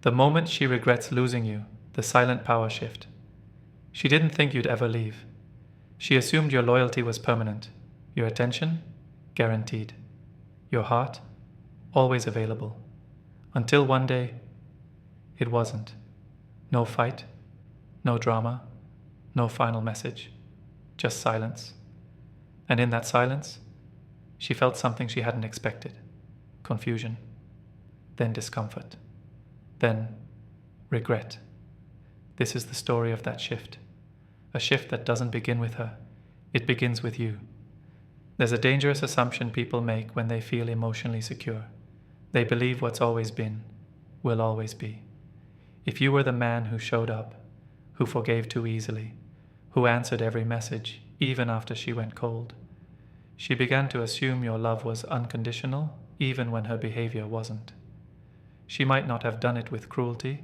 The moment she regrets losing you, the silent power shift. She didn't think you'd ever leave. She assumed your loyalty was permanent, your attention, guaranteed, your heart, always available. Until one day, it wasn't. No fight, no drama, no final message, just silence. And in that silence, she felt something she hadn't expected. Confusion, then discomfort, then regret. This is the story of that shift. A shift that doesn't begin with her. It begins with you. There's a dangerous assumption people make when they feel emotionally secure. They believe what's always been, will always be. If you were the man who showed up, who forgave too easily, who answered every message, even after she went cold, she began to assume your love was unconditional, even when her behavior wasn't. She might not have done it with cruelty.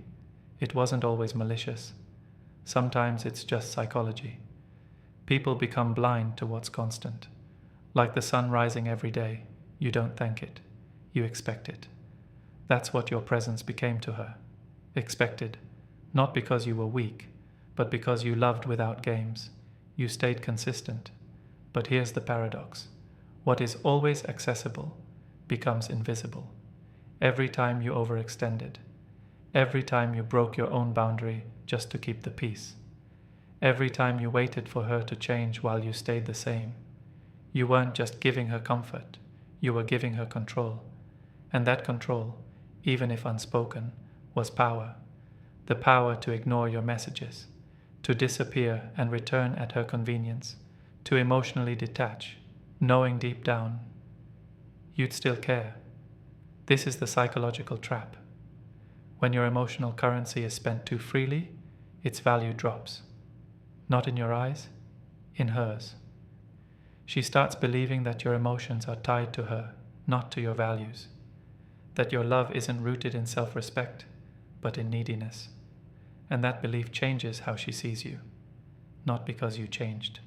It wasn't always malicious. Sometimes it's just psychology. People become blind to what's constant. Like the sun rising every day, you don't thank it. You expect it. That's what your presence became to her. Expected. Not because you were weak, but because you loved without games. You stayed consistent. But here's the paradox. What is always accessible becomes invisible. Every time you overextended. Every time you broke your own boundary just to keep the peace. Every time you waited for her to change while you stayed the same. You weren't just giving her comfort, you were giving her control. And that control, even if unspoken, was power. The power to ignore your messages, to disappear and return at her convenience, to emotionally detach, knowing deep down you'd still care. This is the psychological trap. When your emotional currency is spent too freely, its value drops. Not in your eyes, in hers. She starts believing that your emotions are tied to her, not to your values. That your love isn't rooted in self-respect, but in neediness. And that belief changes how she sees you. Not because you changed,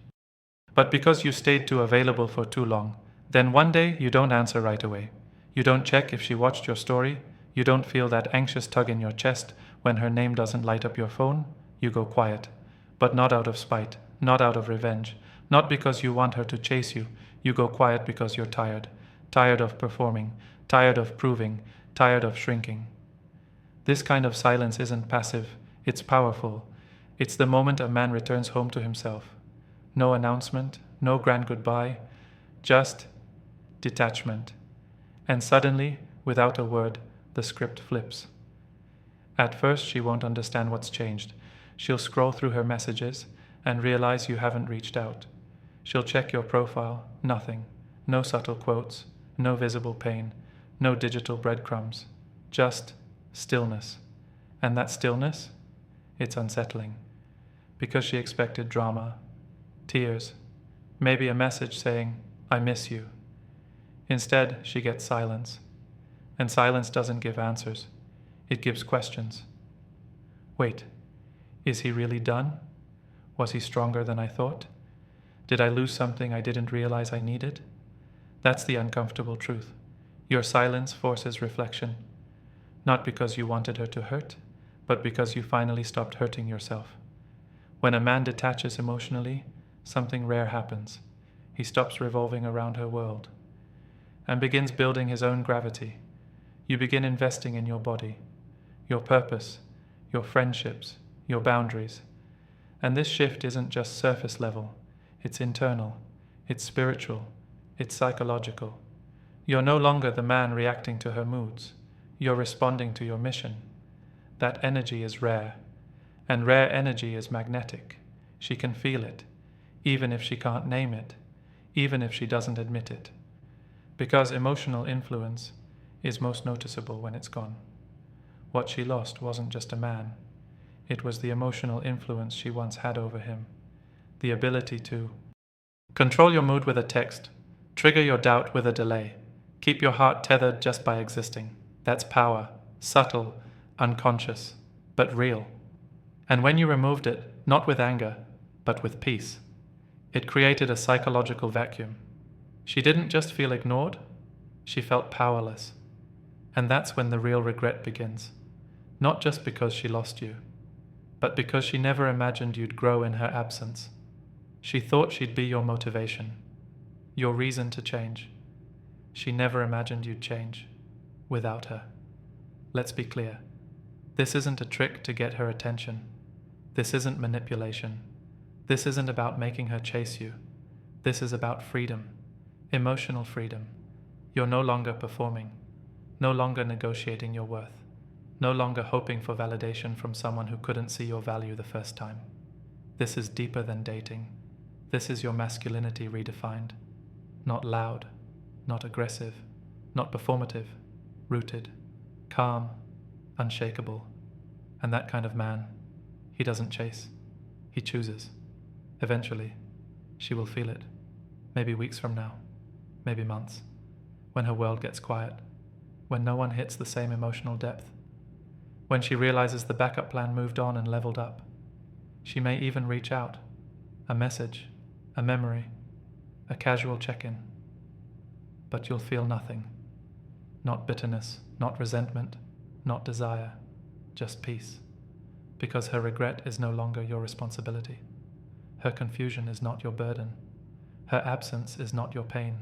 but because you stayed too available for too long. Then one day you don't answer right away. You don't check if she watched your story. You don't feel that anxious tug in your chest when her name doesn't light up your phone. You go quiet. But not out of spite, not out of revenge, not because you want her to chase you. You go quiet because you're tired. Tired of performing, tired of proving, tired of shrinking. This kind of silence isn't passive, it's powerful. It's the moment a man returns home to himself. No announcement, no grand goodbye, just detachment. And suddenly, without a word, the script flips. At first, she won't understand what's changed. She'll scroll through her messages and realize you haven't reached out. She'll check your profile, nothing. No subtle quotes, no visible pain, no digital breadcrumbs. Just stillness. And that stillness, it's unsettling. Because she expected drama, tears, maybe a message saying, "I miss you." Instead, she gets silence. And silence doesn't give answers. It gives questions. Wait, is he really done? Was he stronger than I thought? Did I lose something I didn't realize I needed? That's the uncomfortable truth. Your silence forces reflection. Not because you wanted her to hurt, but because you finally stopped hurting yourself. When a man detaches emotionally, something rare happens. He stops revolving around her world and begins building his own gravity. You begin investing in your body, your purpose, your friendships, your boundaries. And this shift isn't just surface level, it's internal, it's spiritual, it's psychological. You're no longer the man reacting to her moods, you're responding to your mission. That energy is rare, and rare energy is magnetic. She can feel it, even if she can't name it, even if she doesn't admit it. Because emotional influence is most noticeable when it's gone. What she lost wasn't just a man. It was the emotional influence she once had over him. The ability to control your mood with a text, trigger your doubt with a delay, keep your heart tethered just by existing. That's power, subtle, unconscious, but real. And when you removed it, not with anger, but with peace, it created a psychological vacuum. She didn't just feel ignored, she felt powerless. And that's when the real regret begins. Not just because she lost you, but because she never imagined you'd grow in her absence. She thought she'd be your motivation, your reason to change. She never imagined you'd change without her. Let's be clear. This isn't a trick to get her attention. This isn't manipulation. This isn't about making her chase you. This is about freedom, emotional freedom. You're no longer performing, no longer negotiating your worth, no longer hoping for validation from someone who couldn't see your value the first time. This is deeper than dating. This is your masculinity redefined. Not loud, not aggressive, not performative, rooted, calm, unshakable. And that kind of man, he doesn't chase, he chooses. Eventually, she will feel it. Maybe weeks from now, maybe months, when her world gets quiet, when no one hits the same emotional depth, when she realizes the backup plan moved on and leveled up. She may even reach out, a message, a memory, a casual check-in. But you'll feel nothing. Not bitterness, not resentment, not desire, just peace. Because her regret is no longer your responsibility. Her confusion is not your burden. Her absence is not your pain.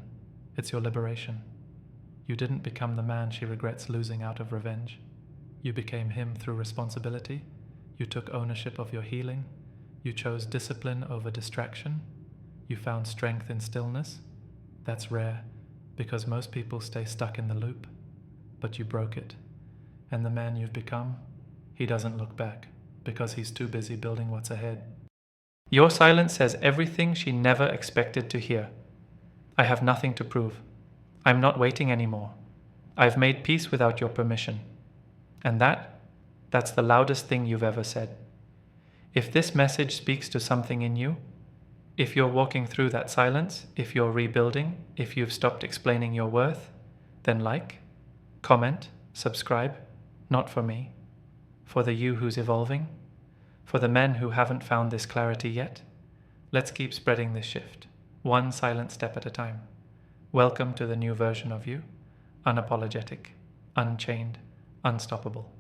It's your liberation. You didn't become the man she regrets losing out of revenge. You became him through responsibility. You took ownership of your healing. You chose discipline over distraction. You found strength in stillness. That's rare, because most people stay stuck in the loop. But you broke it. And the man you've become, he doesn't look back, because he's too busy building what's ahead. Your silence says everything she never expected to hear. I have nothing to prove. I'm not waiting anymore. I've made peace without your permission. And that's the loudest thing you've ever said. If this message speaks to something in you, if you're walking through that silence, if you're rebuilding, if you've stopped explaining your worth, then like, comment, subscribe, not for me, for the you who's evolving, for the men who haven't found this clarity yet. Let's keep spreading this shift, one silent step at a time. Welcome to the new version of you, unapologetic, unchained, unstoppable.